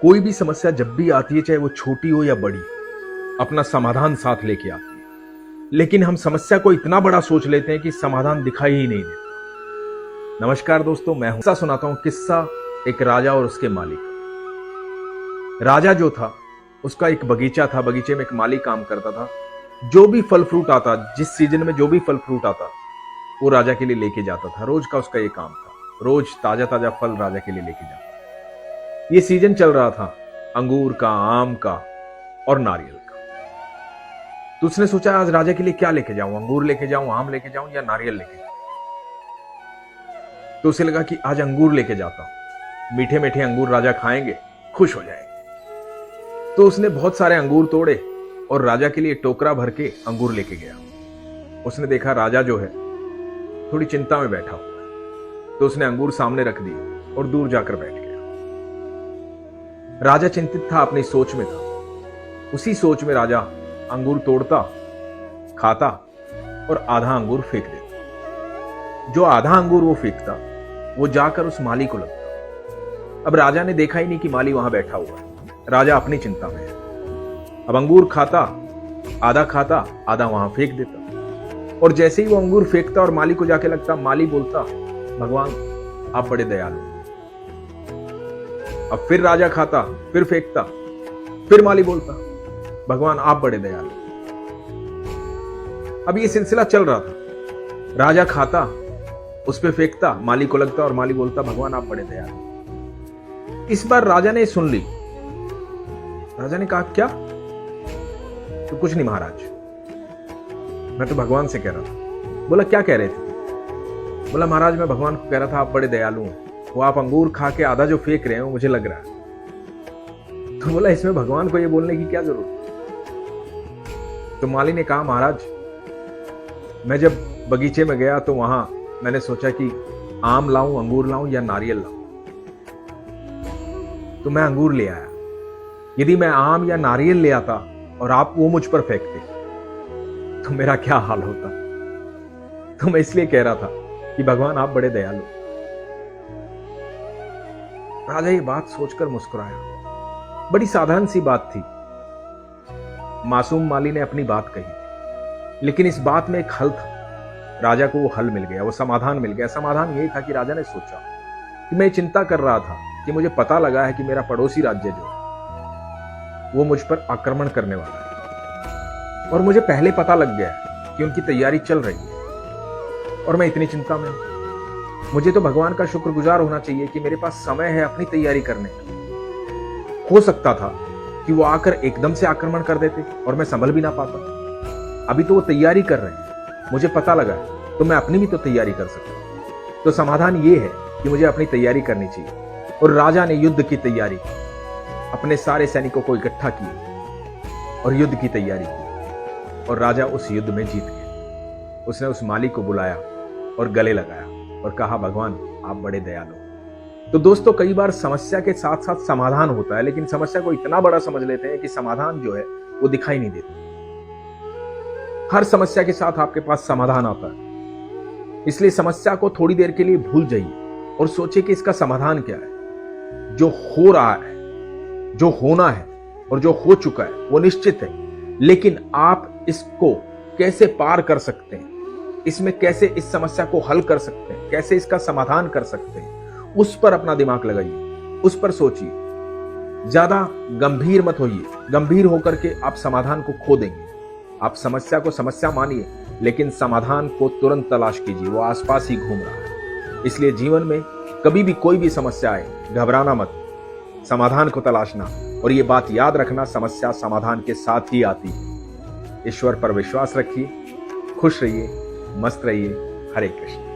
कोई भी समस्या जब भी आती है, चाहे वो छोटी हो या बड़ी, अपना समाधान साथ लेके आती है। लेकिन हम समस्या को इतना बड़ा सोच लेते हैं कि समाधान दिखाई ही नहीं देता। नमस्कार दोस्तों, मैं हूं सुनाता हूं किस्सा एक राजा और उसके मालिक। राजा जो था, उसका एक बगीचा था। बगीचे में एक माली काम करता था। जो भी फल फ्रूट आता, जिस सीजन में जो भी फल फ्रूट आता, वो राजा के लिए लेके जाता था। रोज का उसका ये काम था, रोज ताजा ताजा फल राजा के लिए लेके जाता। ये सीजन चल रहा था अंगूर का, आम का और नारियल का। तो उसने सोचा आज राजा के लिए क्या लेके जाऊं, अंगूर लेके जाऊं, आम लेके जाऊं या नारियल लेके जाऊं। तो उसे लगा कि आज अंगूर लेके जाता हूं, मीठे मीठे अंगूर राजा खाएंगे, खुश हो जाएंगे। तो उसने बहुत सारे अंगूर तोड़े और राजा के लिए टोकरा भर के अंगूर लेके गया। उसने देखा राजा जो है थोड़ी चिंता में बैठा हुआ है, तो उसने अंगूर सामने रख दिए और दूर जाकर बैठ गया। राजा चिंतित था, अपनी सोच में था। उसी सोच में राजा अंगूर तोड़ता, खाता और आधा अंगूर फेंक देता। जो आधा अंगूर वो फेंकता, वो जाकर उस माली को लगता। अब राजा ने देखा ही नहीं कि माली वहां बैठा हुआ है। राजा अपनी चिंता में है। अब अंगूर खाता, आधा वहां फेंक देता। और जैसे ही वो अंगूर फेंकता और माली को जाके लगता, माली बोलता, भगवान आप बड़े दयालु। अब फिर राजा खाता, फिर फेंकता, फिर माली बोलता, भगवान आप बड़े दयालु। अब ये सिलसिला चल रहा था। राजा खाता, उस पे फेंकता, माली को लगता और माली बोलता, भगवान आप बड़े दयालु। इस बार राजा ने सुन ली। राजा ने कहा, क्या? तो कुछ नहीं महाराज, मैं तो भगवान से कह रहा था। बोला, क्या कह रहे थे? बोला, महाराज मैं भगवान को कह रहा था आप बड़े दयालु हैं। वो आप अंगूर खा के आधा जो फेंक रहे हैं वो मुझे लग रहा है। तो बोला, इसमें भगवान को ये बोलने की क्या जरूरत? तो माली ने कहा, महाराज मैं जब बगीचे में गया तो वहां मैंने सोचा कि आम लाऊं, अंगूर लाऊं या नारियल लाऊं। तो मैं अंगूर ले आया। यदि मैं आम या नारियल ले आता और आप वो मुझ पर फेंकते तो मेरा क्या हाल होता। तो मैं इसलिए कह रहा था कि भगवान आप बड़े दयालु। राजा ये बात सोचकर मुस्कुराया। बड़ी साधारण सी बात थी। मासूम माली ने अपनी बात कही, लेकिन इस बात में एक हल था। राजा को वो हल मिल गया, वो समाधान मिल गया। समाधान यही था कि राजा ने सोचा कि मैं चिंता कर रहा था कि मुझे पता लगा है कि मेरा पड़ोसी राज्य जो है वो मुझ पर आक्रमण करने वाला है, और मुझे पहले पता लग गया है कि उनकी तैयारी चल रही है और मैं इतनी चिंता में हूं। मुझे तो भगवान का शुक्रगुजार होना चाहिए कि मेरे पास समय है अपनी तैयारी करने का। हो सकता था कि वो आकर एकदम से आक्रमण कर देते और मैं संभल भी ना पाता। अभी तो वो तैयारी कर रहे हैं, मुझे पता लगा है, तो मैं अपनी भी तो तैयारी कर सकता। तो समाधान ये है कि मुझे अपनी तैयारी करनी चाहिए। और राजा ने युद्ध की तैयारी की, अपने सारे सैनिकों को इकट्ठा किया और युद्ध की तैयारी की। और राजा उस युद्ध में जीत गया। उसने उस माली को बुलाया और गले लगाया और कहा, भगवान आप बड़े दयालु। तो दोस्तों, कई बार समस्या के साथ साथ समाधान होता है, लेकिन समस्या को इतना बड़ा समझ लेते हैं कि समाधान जो है वो दिखाई नहीं देता। हर समस्या के साथ आपके पास समाधान आता है। इसलिए समस्या को थोड़ी देर के लिए भूल जाइए और सोचिए कि इसका समाधान क्या है। जो हो रहा है, जो होना है और जो हो चुका है वो निश्चित है, लेकिन आप इसको कैसे पार कर सकते हैं, इसमें कैसे इस समस्या को हल कर सकते हैं, कैसे इसका समाधान कर सकते हैं, उस पर अपना दिमाग लगाइए, उस पर सोचिए। ज्यादा गंभीर मत होइए। गंभीर होकर के आप समाधान को खो देंगे। आप समस्या को समस्या मानिए, लेकिन समाधान को तुरंत तलाश कीजिए, वो आसपास ही घूम रहा है। इसलिए जीवन में कभी भी कोई भी समस्या आए, घबराना मत, समाधान को तलाशना। और ये बात याद रखना, समस्या समाधान के साथ ही आती है। ईश्वर पर विश्वास रखिए, खुश रहिए, मस्त रहिए। हरे कृष्ण।